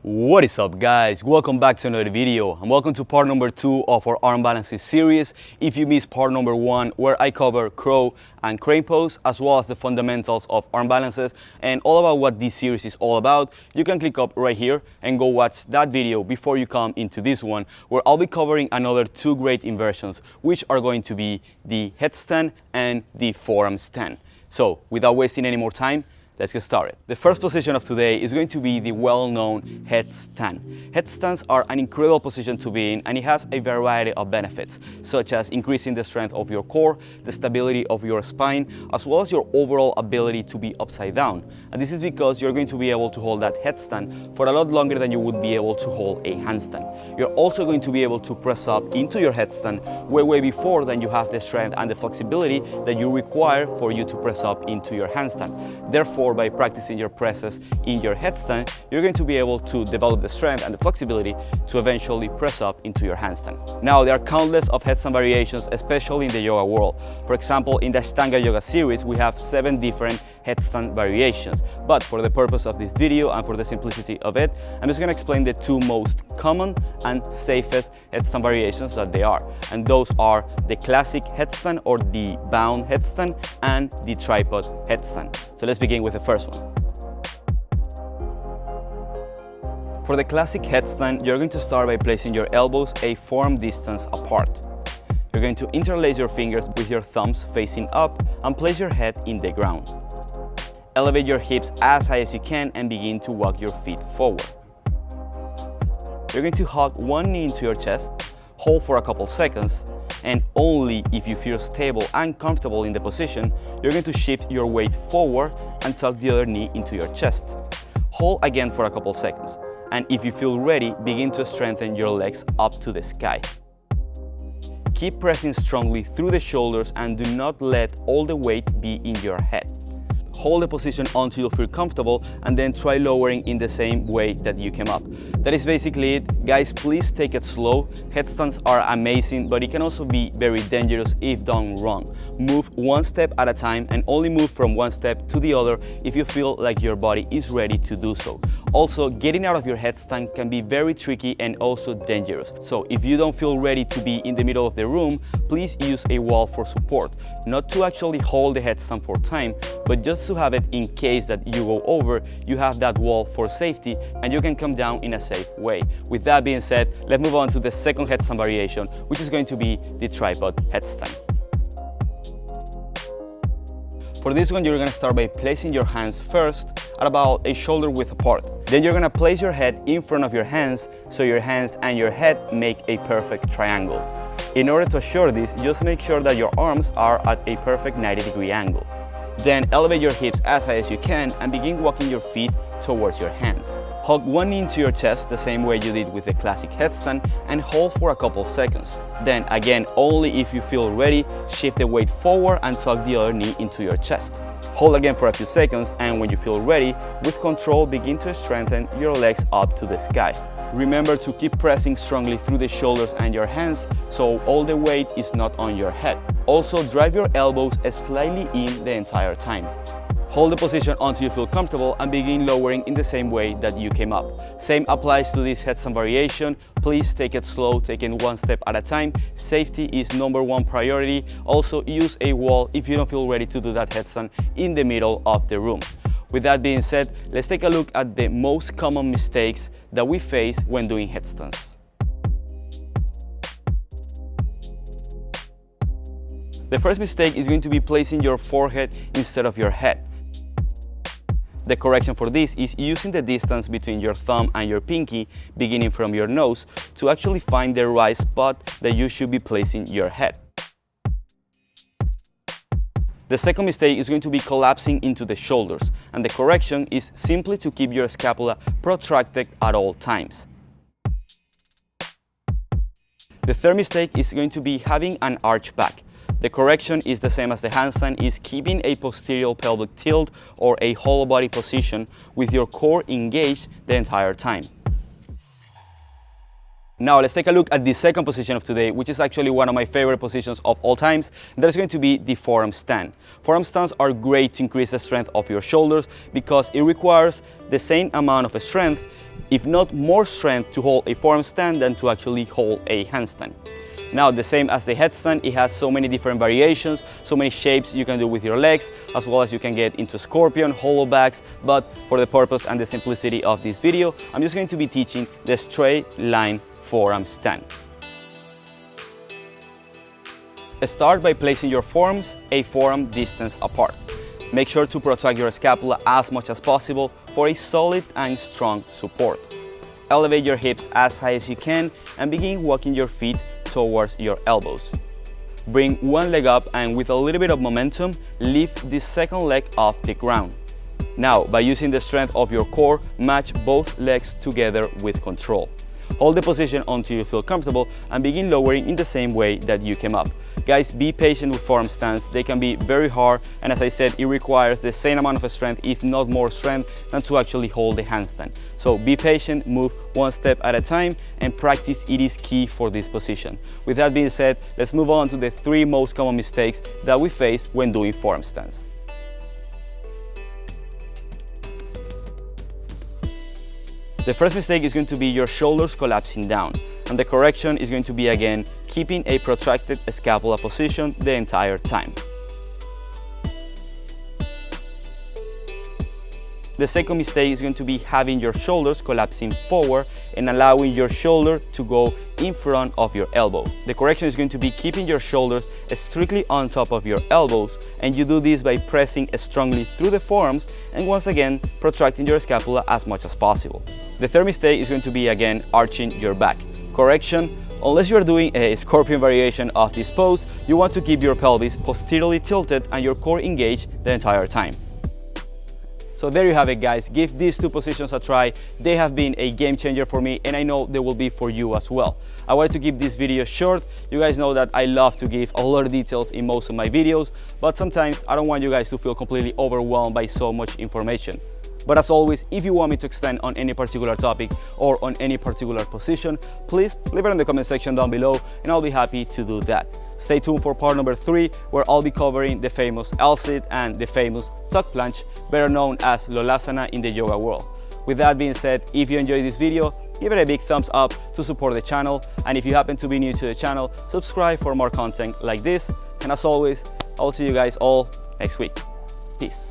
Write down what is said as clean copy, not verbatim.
What is up, guys? Welcome back to another video and welcome to part number 2 of our arm balances series. If you missed part number 1, where I cover crow and crane pose as well as the fundamentals of arm balances and all about what this series is all about, you can click up right here and go watch that video before you come into this one, where I'll be covering another 2 great inversions, which are going to be the headstand and the forearm stand. So without wasting any more time, let's get started. The first position of today is going to be the well-known headstand. Headstands are an incredible position to be in, and it has a variety of benefits, such as increasing the strength of your core, the stability of your spine, as well as your overall ability to be upside down. And this is because you're going to be able to hold that headstand for a lot longer than you would be able to hold a handstand. You're also going to be able to press up into your headstand way before than you have the strength and the flexibility that you require for you to press up into your handstand. Therefore, by practicing your presses in your headstand, you're going to be able to develop the strength and the flexibility to eventually press up into your handstand. Now, there are countless of headstand variations, especially in the yoga world. For example, in the Ashtanga Yoga series, we have 7 different headstand variations. But for the purpose of this video and for the simplicity of it, I'm just going to explain the 2 most common and safest headstand variations that they are. And those are the classic headstand or the bound headstand and the tripod headstand. So let's begin with the first one. For the classic headstand, you're going to start by placing your elbows a forearm distance apart. You're going to interlace your fingers with your thumbs facing up and place your head in the ground. Elevate your hips as high as you can and begin to walk your feet forward. You're going to hug one knee into your chest, hold for a couple seconds, and only if you feel stable and comfortable in the position, you're going to shift your weight forward and tuck the other knee into your chest. Hold again for a couple seconds, and if you feel ready, begin to strengthen your legs up to the sky. Keep pressing strongly through the shoulders and do not let all the weight be in your head. Hold the position until you feel comfortable and then try lowering in the same way that you came up. That is basically it. Guys, please take it slow. Headstands are amazing, but it can also be very dangerous if done wrong. Move one step at a time and only move from one step to the other if you feel like your body is ready to do so. Also, getting out of your headstand can be very tricky and also dangerous. So if you don't feel ready to be in the middle of the room, please use a wall for support. Not to actually hold the headstand for time, but just to have it in case that you go over, you have that wall for safety and you can come down in a safe way. With that being said, let's move on to the second headstand variation, which is going to be the tripod headstand. For this one, you're going to start by placing your hands first at about a shoulder width apart. Then you're going to place your head in front of your hands so your hands and your head make a perfect triangle. In order to assure this, just make sure that your arms are at a perfect 90-degree angle. Then elevate your hips as high as you can and begin walking your feet towards your hands. Hug one knee into your chest the same way you did with the classic headstand and hold for a couple seconds. Then again, only if you feel ready, shift the weight forward and tuck the other knee into your chest. Hold again for a few seconds, and when you feel ready, with control, begin to strengthen your legs up to the sky. Remember to keep pressing strongly through the shoulders and your hands so all the weight is not on your head. Also, drive your elbows slightly in the entire time. Hold the position until you feel comfortable and begin lowering in the same way that you came up. Same applies to this headstand variation. Please take it slow, taking one step at a time. Safety is #1 priority. Also, use a wall if you don't feel ready to do that headstand in the middle of the room. With that being said, let's take a look at the most common mistakes that we face when doing headstands. The first mistake is going to be placing your forehead instead of your head. The correction for this is using the distance between your thumb and your pinky, beginning from your nose, to actually find the right spot that you should be placing your head. The second mistake is going to be collapsing into the shoulders, and the correction is simply to keep your scapula protracted at all times. The third mistake is going to be having an arch back. The correction is the same as the handstand, is keeping a posterior pelvic tilt or a hollow body position with your core engaged the entire time. Now let's take a look at the second position of today, which is actually one of my favorite positions of all times. That is going to be the forearm stand. Forearm stands are great to increase the strength of your shoulders because it requires the same amount of strength, if not more strength, to hold a forearm stand than to actually hold a handstand. Now, the same as the headstand, it has so many different variations, so many shapes you can do with your legs, as well as you can get into scorpion, hollow backs, but for the purpose and the simplicity of this video, I'm just going to be teaching the straight line forearm stand. Start by placing your forearms a forearm distance apart. Make sure to protect your scapula as much as possible for a solid and strong support. Elevate your hips as high as you can and begin walking your feet towards your elbows. Bring one leg up and with a little bit of momentum, lift the second leg off the ground. Now, by using the strength of your core, match both legs together with control. Hold the position until you feel comfortable and begin lowering in the same way that you came up. Guys, be patient with forearm stands. They can be very hard, and as I said, it requires the same amount of strength, if not more strength, than to actually hold the handstand. So be patient, move one step at a time, and practice it is key for this position. With that being said, let's move on to the 3 most common mistakes that we face when doing forearm stands. The first mistake is going to be your shoulders collapsing down, and the correction is going to be, again, keeping a protracted scapula position the entire time. The second mistake is going to be having your shoulders collapsing forward and allowing your shoulder to go in front of your elbow. The correction is going to be keeping your shoulders strictly on top of your elbows, and you do this by pressing strongly through the forearms and once again protracting your scapula as much as possible. The third mistake is going to be, again, arching your back. Correction: unless you are doing a scorpion variation of this pose, you want to keep your pelvis posteriorly tilted and your core engaged the entire time. So there you have it, guys. Give these 2 positions a try. They have been a game changer for me, and I know they will be for you as well. I wanted to keep this video short. You guys know that I love to give a lot of details in most of my videos, but sometimes I don't want you guys to feel completely overwhelmed by so much information. But as always, if you want me to extend on any particular topic or on any particular position, please leave it in the comment section down below and I'll be happy to do that. Stay tuned for part number 3, where I'll be covering the famous L-sit and the famous tuck planche, better known as Lolasana in the yoga world. With that being said, if you enjoyed this video, give it a big thumbs up to support the channel, and if you happen to be new to the channel, subscribe for more content like this. And as always, I will see you guys all next week. Peace.